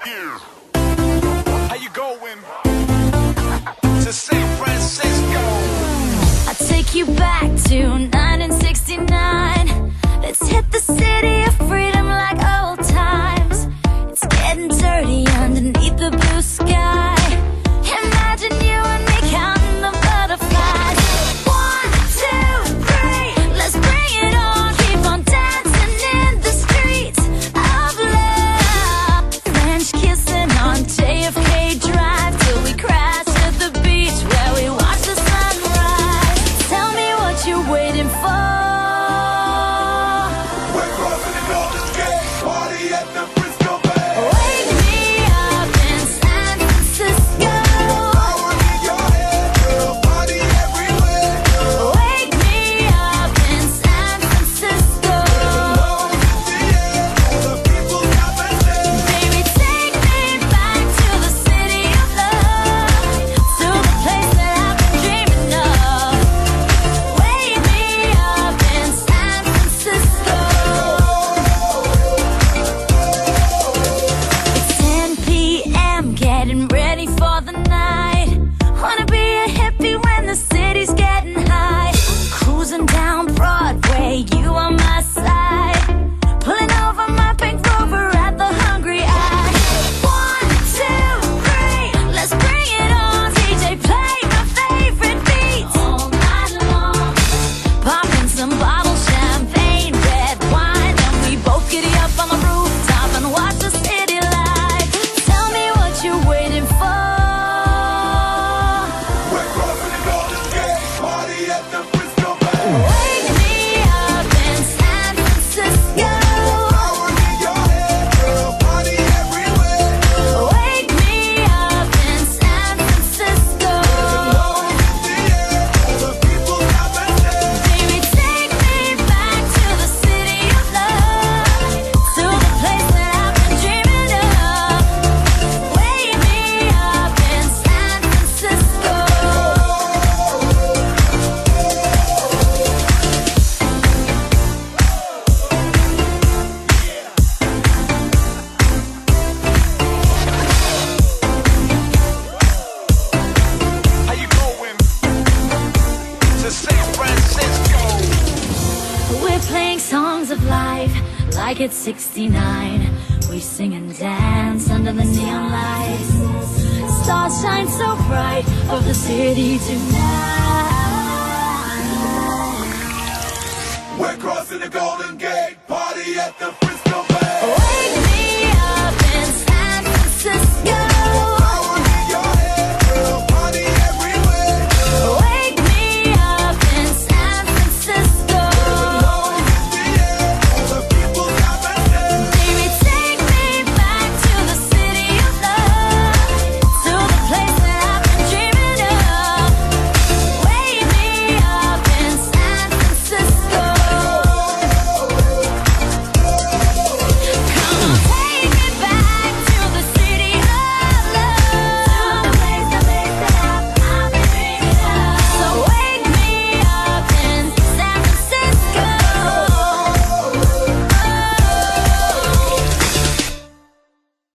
How you going? To San Francisco. I'll take you back to 1969. Let's hit the city of freedom like old times. It's getting dirty underneath the blue sky. Imagine you and me counting the butterflies. 1, 2, 3, let's bring it on. Keep on dancing in the streets of love. French kissing on JFK Drive till we crash at the beach where we watch the sunrise. Tell me what you're waiting for. We're crossing the Golden Gate, party at the Frisco Bay. Wake me up in San Francisco. Power in your head, girl, party everywhere. Wake me up in San Francisco. Love in the air, all the people got their say. Baby, take me back to the city of love, to the place that I've been dreaming of. Wake me up in San Francisco. It's 10 p.m., getting ready for the night. Wanna be a hippie when the city's getting high. Cruising down Broadway, you on my side. Pulling over my pink Rover at the Hungry Eye. 1, 2, 3, let's bring it on. DJ, play my favorite beats all night long. Popping some bottle champagne, red wine, and we both giddy up on the rooftop and watch the city light. Tell me what you're waiting for. We're crossing the Golden Gate, party at the Frisco Bay. Wake me up in San Francisco. Power in your head, girl, party everywhere. Wake me up in San Francisco. Love in the air, all the people got their say. Baby, take me back to the city of love, to the place that I've been dreaming of. Wake me up in San Francisco. How you going? To San Francisco. We're playing songs of life like it's 69. We sing and dance under the neon lights. Stars shine so bright over the city tonight. We're crossing the Golden Gate, party at the Frisco Bay. Wake